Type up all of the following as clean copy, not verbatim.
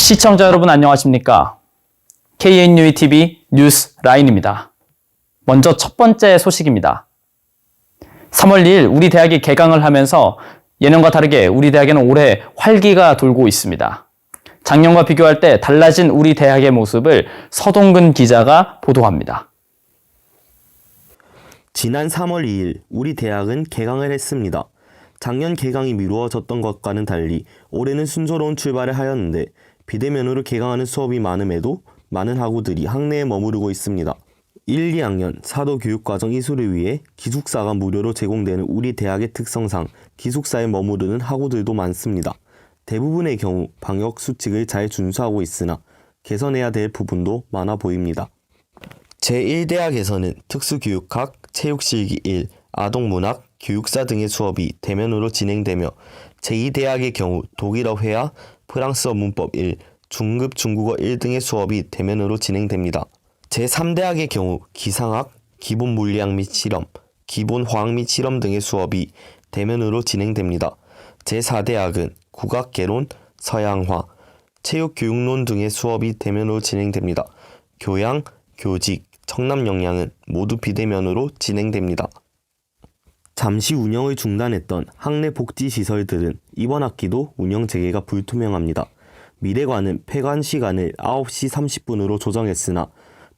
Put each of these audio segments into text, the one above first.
시청자 여러분 안녕하십니까? KNUE-TV 뉴스 라인입니다. 먼저 첫 번째 소식입니다. 3월 2일 우리 대학이 개강을 하면서 예년과 다르게 우리 대학에는 올해 활기가 돌고 있습니다. 작년과 비교할 때 달라진 우리 대학의 모습을 서동근 기자가 보도합니다. 지난 3월 2일 우리 대학은 개강을 했습니다. 작년 개강이 미루어졌던 것과는 달리 올해는 순조로운 출발을 하였는데 비대면으로 개강하는 수업이 많음에도 많은 학우들이 학내에 머무르고 있습니다. 1, 2학년 사도교육과정 이수를 위해 기숙사가 무료로 제공되는 우리 대학의 특성상 기숙사에 머무르는 학우들도 많습니다. 대부분의 경우 방역 수칙을 잘 준수하고 있으나 개선해야 될 부분도 많아 보입니다. 제1대학에서는 특수교육학, 체육실기 1, 아동문학, 교육사 등의 수업이 대면으로 진행되며 제2대학의 경우 독일어 회화, 프랑스어 문법 1, 중급 중국어 1 등의 수업이 대면으로 진행됩니다. 제3대학의 경우 기상학, 기본 물리학 및 실험, 기본 화학 및 실험 등의 수업이 대면으로 진행됩니다. 제4대학은 국악개론, 서양화, 체육교육론 등의 수업이 대면으로 진행됩니다. 교양, 교직, 청남영양은 모두 비대면으로 진행됩니다. 잠시 운영을 중단했던 학내 복지시설들은 이번 학기도 운영 재개가 불투명합니다. 미래관은 폐관 시간을 9시 30분으로 조정했으나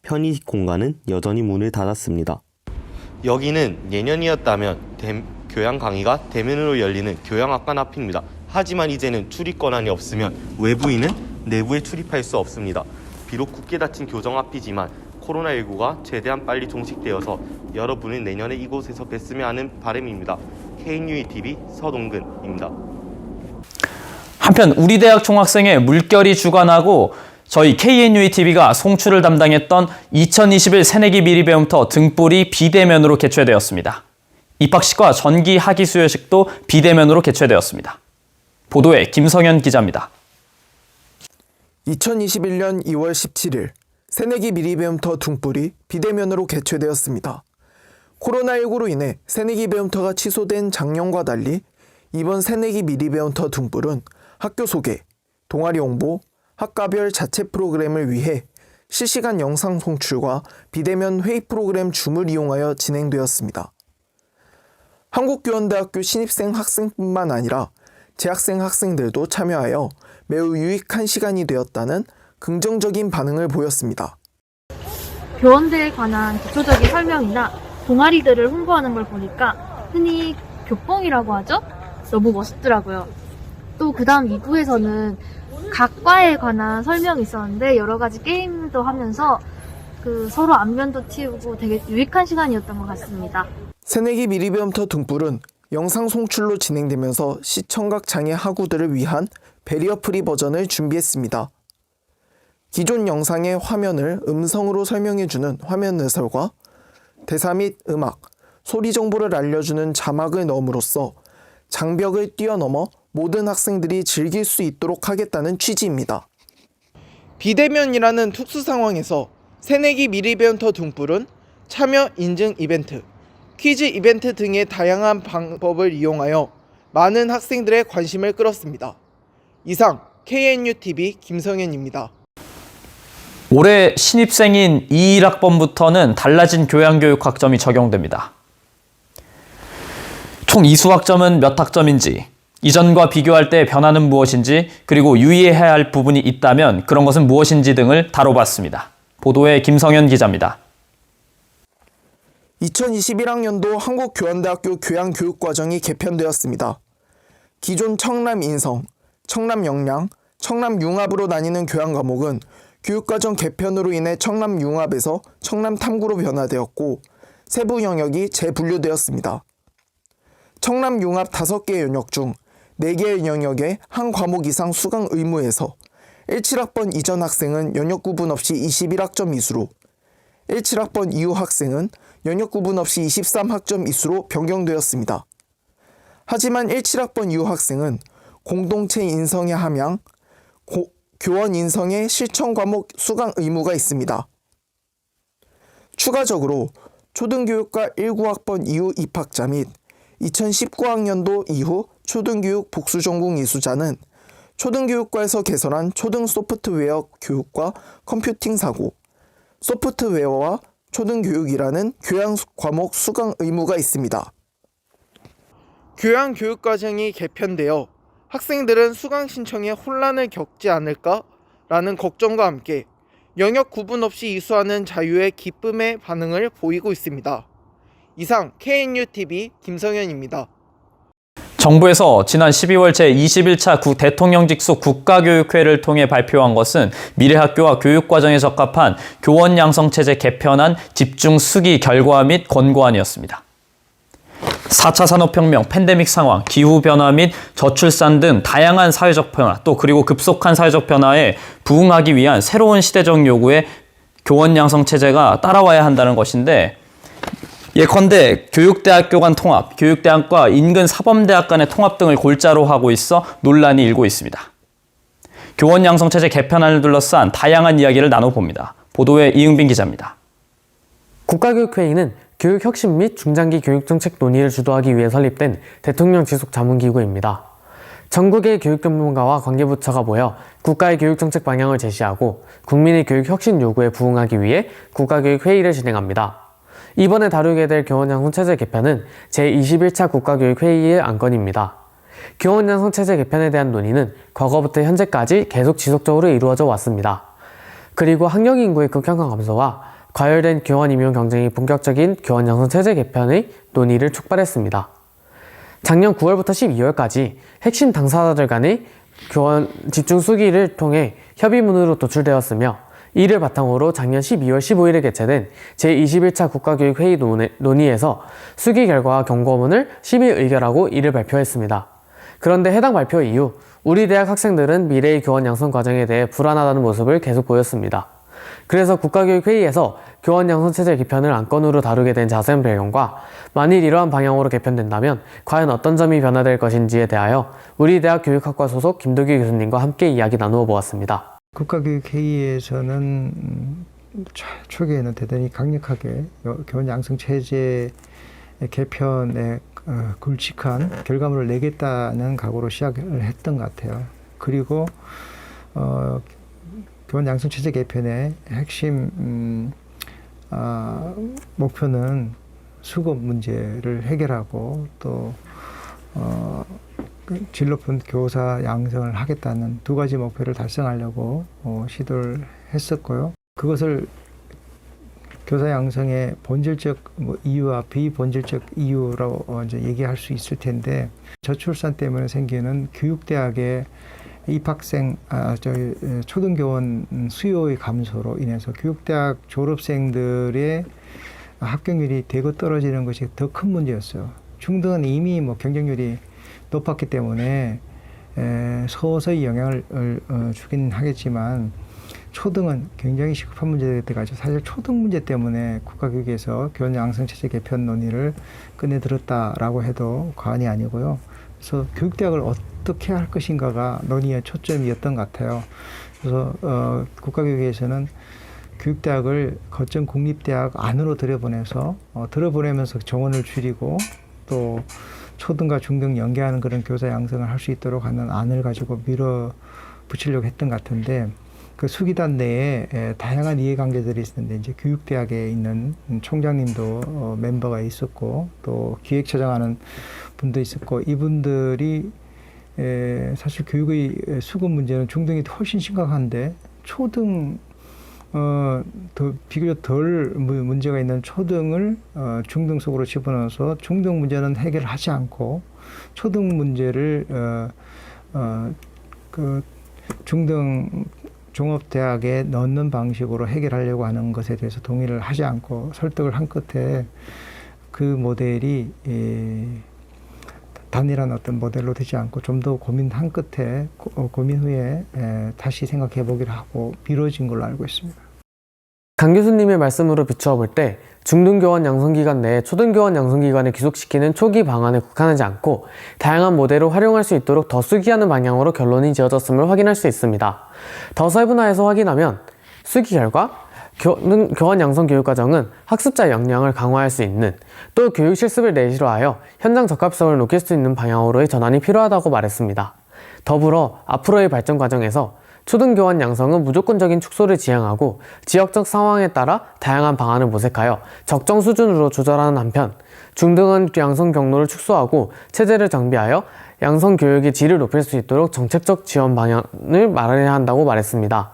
편의 공간은 여전히 문을 닫았습니다. 여기는 예년이었다면 교양 강의가 대면으로 열리는 교양학관 앞입니다. 하지만 이제는 출입 권한이 없으면 외부인은 내부에 출입할 수 없습니다. 비록 굳게 닫힌 교정 앞이지만 코로나19가 최대한 빨리 종식되어서 여러분을 내년에 이곳에서 뵀으면 하는 바람입니다. KNUE-TV 서동근입니다. 한편 우리 대학 총학생회 물결이 주관하고 저희 KNUE-TV가 송출을 담당했던 2021 새내기 미리배움터 등불이 비대면으로 개최되었습니다. 입학식과 전기 학위 수여식도 비대면으로 개최되었습니다. 보도에 김성현 기자입니다. 2021년 2월 17일 새내기 미리배움터 등불이 비대면으로 개최되었습니다. 코로나19로 인해 새내기 배움터가 취소된 작년과 달리 이번 새내기 미리배움터 등불은 학교 소개, 동아리 홍보, 학과별 자체 프로그램을 위해 실시간 영상 송출과 비대면 회의 프로그램 줌을 이용하여 진행되었습니다. 한국교원대학교 신입생 학생뿐만 아니라 재학생 학생들도 참여하여 매우 유익한 시간이 되었다는 긍정적인 반응을 보였습니다. 교원대에 관한 기초적인 설명이나 동아리들을 홍보하는 걸 보니까 흔히 교뽕이라고 하죠? 너무 멋있더라고요. 또 그 다음 2부에서는 각 과에 관한 설명이 있었는데 여러 가지 게임도 하면서 서로 안면도 틔우고 되게 유익한 시간이었던 것 같습니다. 새내기 미리배움터 등불은 영상 송출로 진행되면서 시청각 장애 학우들을 위한 배리어 프리 버전을 준비했습니다. 기존 영상의 화면을 음성으로 설명해주는 화면 해설과 대사 및 음악, 소리 정보를 알려주는 자막을 넣음으로써 장벽을 뛰어넘어 모든 학생들이 즐길 수 있도록 하겠다는 취지입니다. 비대면이라는 특수 상황에서 새내기 미리배움터 등불은 참여 인증 이벤트, 퀴즈 이벤트 등의 다양한 방법을 이용하여 많은 학생들의 관심을 끌었습니다. 이상 KNUE-TV 김성현입니다. 올해 신입생인 21학번부터는 달라진 교양교육학점이 적용됩니다. 총 이수학점은 몇 학점인지, 이전과 비교할 때 변화는 무엇인지, 그리고 유의해야 할 부분이 있다면 그런 것은 무엇인지 등을 다뤄봤습니다. 보도에 김성현 기자입니다. 2021학년도 한국교원대학교 교양교육과정이 개편되었습니다. 기존 청남인성, 청남영양, 청남융합으로 나뉘는 교양과목은 교육과정 개편으로 인해 청남융합에서 청남탐구로 변화되었고 세부 영역이 재분류되었습니다. 청남융합 5개 영역 중 4개의 영역에 한 과목 이상 수강 의무에서 17학번 이전 학생은 영역 구분 없이 21학점 이수로 17학번 이후 학생은 영역 구분 없이 23학점 이수로 변경되었습니다. 하지만 17학번 이후 학생은 공동체 인성의 함양, 교원 인성의 실천 과목 수강 의무가 있습니다. 추가적으로 초등교육과 19학번 이후 입학자 및 2019학년도 이후 초등교육 복수전공 이수자는 초등교육과에서 개설한 초등 소프트웨어 교육과 컴퓨팅 사고, 소프트웨어와 초등교육이라는 교양 과목 수강 의무가 있습니다. 교양 교육 과정이 개편되어 학생들은 수강 신청에 혼란을 겪지 않을까라는 걱정과 함께 영역 구분 없이 이수하는 자유의 기쁨의 반응을 보이고 있습니다. 이상 KNUTV 김성현입니다. 정부에서 지난 12월 제21차 대통령직속 국가교육회를 통해 발표한 것은 미래학교와 교육과정에 적합한 교원 양성체제 개편안 집중 수기 결과 및 권고안이었습니다. 4차 산업혁명, 팬데믹 상황, 기후변화 및 저출산 등 다양한 사회적 변화, 또 그리고 급속한 사회적 변화에 부응하기 위한 새로운 시대적 요구에 교원 양성체제가 따라와야 한다는 것인데, 예컨대 교육대학교 간 통합, 교육대학과 인근 사범대학 간의 통합 등을 골자로 하고 있어 논란이 일고 있습니다. 교원 양성체제 개편안을 둘러싼 다양한 이야기를 나눠봅니다. 보도에 이응빈 기자입니다. 국가교육회의는 교육혁신 및 중장기 교육정책 논의를 주도하기 위해 설립된 대통령 지속 자문기구입니다. 전국의 교육 전문가와 관계부처가 모여 국가의 교육정책 방향을 제시하고 국민의 교육혁신 요구에 부응하기 위해 국가교육회의를 진행합니다. 이번에 다루게 될 교원양성체제 개편은 제21차 국가교육회의의 안건입니다. 교원양성체제 개편에 대한 논의는 과거부터 현재까지 계속 지속적으로 이루어져 왔습니다. 그리고 학령 인구의 극향화 감소와 과열된 교원 임용 경쟁이 본격적인 교원 양성체제 개편의 논의를 촉발했습니다. 작년 9월부터 12월까지 핵심 당사자들 간의 교원 집중 수기를 통해 협의문으로 도출되었으며, 이를 바탕으로 작년 12월 15일에 개최된 제21차 국가교육회의 논의에서 수기 결과와 경고문을 심의 의결하고 이를 발표했습니다. 그런데 해당 발표 이후 우리 대학 학생들은 미래의 교원 양성 과정에 대해 불안하다는 모습을 계속 보였습니다. 그래서 국가교육회의에서 교원 양성체제 개편을 안건으로 다루게 된 자세한 배경과 만일 이러한 방향으로 개편된다면 과연 어떤 점이 변화될 것인지에 대하여 우리 대학 교육학과 소속 김도규 교수님과 함께 이야기 나누어 보았습니다. 국가교육회의에서는 초기에는 대단히 강력하게 교원 양성체제 개편에 굵직한 결과물을 내겠다는 각오로 시작을 했던 것 같아요. 그리고 교원 양성체제 개편의 핵심 목표는 수급 문제를 해결하고 또 질 높은 교사 양성을 하겠다는 두 가지 목표를 달성하려고 시도를 했었고요. 그것을 교사 양성의 본질적 이유와 비본질적 이유로 이제 얘기할 수 있을 텐데, 저출산 때문에 생기는 교육대학의 입학생, 초등교원 수요의 감소로 인해서 교육대학 졸업생들의 합격률이 대거 떨어지는 것이 더 큰 문제였어요. 중등은 이미 경쟁률이 높았기 때문에 서서히 영향을 주긴 하겠지만, 초등은 굉장히 시급한 문제가 되가지고 사실 초등 문제 때문에 국가교육에서 교원 양성체제 개편 논의를 꺼내들었다라고 해도 과언이 아니고요. 그래서 교육대학을 어떻게 할 것인가가 논의의 초점이었던 것 같아요. 그래서 국가교육에서는 교육대학을 거점 공립대학 안으로 들여보내서 들어보내면서 정원을 줄이고 또 초등과 중등 연계하는 그런 교사 양성을 할 수 있도록 하는 안을 가지고 밀어붙이려고 했던 것 같은데, 그 수기단 내에 다양한 이해관계들이 있었는데, 이제 교육대학에 있는 총장님도 멤버가 있었고 또 기획처장하는 분도 있었고, 이분들이 사실 교육의 수급 문제는 중등이 훨씬 심각한데 초등 더 비교적 덜 문제가 있는 초등을 중등 속으로 집어넣어서 중등 문제는 해결하지 않고 초등 문제를 그 중등 종합대학에 넣는 방식으로 해결하려고 하는 것에 대해서 동의를 하지 않고 설득을 한 끝에 그 모델이 단일한 어떤 모델로 되지 않고 좀 더 고민한 끝에 고민 후에 다시 생각해 보기로 하고 미뤄진 걸로 알고 있습니다. 강 교수님의 말씀으로 비추어 볼 때 중등교원 양성기관 내에 초등교원 양성기관을 귀속시키는 초기 방안에 국한하지 않고 다양한 모델을 활용할 수 있도록 더 수기하는 방향으로 결론이 지어졌음을 확인할 수 있습니다. 더 세분화해서 확인하면 수기 결과 교원 양성 교육과정은 학습자 역량을 강화할 수 있는, 또 교육 실습을 내실화하여 현장 적합성을 높일 수 있는 방향으로의 전환이 필요하다고 말했습니다. 더불어 앞으로의 발전 과정에서 초등교환 양성은 무조건적인 축소를 지향하고 지역적 상황에 따라 다양한 방안을 모색하여 적정 수준으로 조절하는 한편 중등은 양성 경로를 축소하고 체제를 정비하여 양성 교육의 질을 높일 수 있도록 정책적 지원 방향을 마련해야 한다고 말했습니다.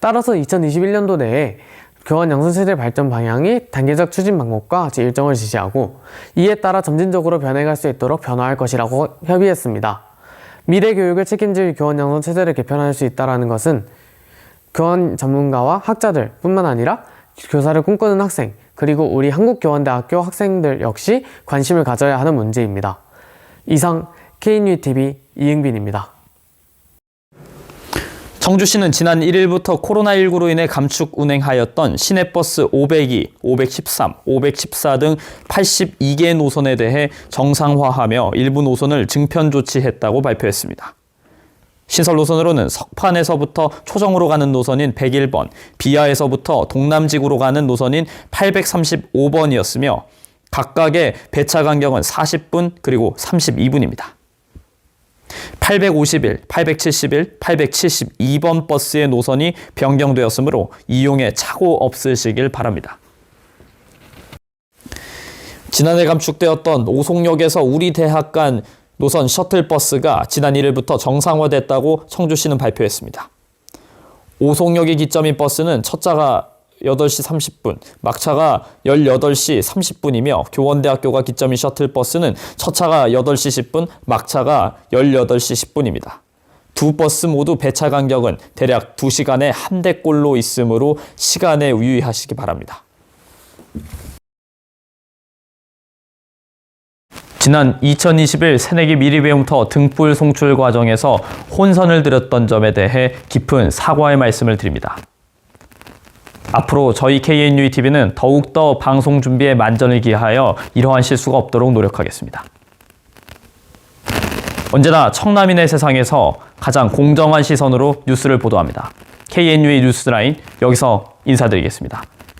따라서 2021년도 내에 교환 양성 체제 발전 방향이 단계적 추진 방법과 일정을 지시하고 이에 따라 점진적으로 변해갈 수 있도록 변화할 것이라고 협의했습니다. 미래 교육을 책임질 교환 양성 체제를 개편할 수 있다는 것은 교환 전문가와 학자들 뿐만 아니라 교사를 꿈꾸는 학생, 그리고 우리 한국교환대학교 학생들 역시 관심을 가져야 하는 문제입니다. 이상 KNUTV 이응빈입니다. 청주시는 지난 1일부터 코로나19로 인해 감축 운행하였던 시내버스 502, 513, 514 등 82개 노선에 대해 정상화하며 일부 노선을 증편 조치했다고 발표했습니다. 신설 노선으로는 석판에서부터 초정으로 가는 노선인 101번, 비야에서부터 동남지구로 가는 노선인 835번이었으며 각각의 배차 간격은 40분 그리고 32분입니다. 851, 871, 872번 버스의 노선이 변경되었으므로 이용에 착오 없으시길 바랍니다. 지난해 감축되었던 오송역에서 우리대학 간 노선 셔틀버스가 지난 1일부터 정상화됐다고 청주시는 발표했습니다. 오송역이 기점인 버스는 첫차가 8시 30분, 막차가 18시 30분이며 교원대학교가 기점인 셔틀버스는 첫차가 8시 10분, 막차가 18시 10분입니다. 두 버스 모두 배차 간격은 대략 2시간에 한 대꼴로 있으므로 시간에 유의하시기 바랍니다. 지난 2021 새내기 미리배움터 등불 송출 과정에서 혼선을 드렸던 점에 대해 깊은 사과의 말씀을 드립니다. 앞으로 저희 KNUTV는 더욱더 방송 준비에 만전을 기하여 이러한 실수가 없도록 노력하겠습니다. 언제나 청남인의 세상에서 가장 공정한 시선으로 뉴스를 보도합니다. KNU의 뉴스라인 여기서 인사드리겠습니다.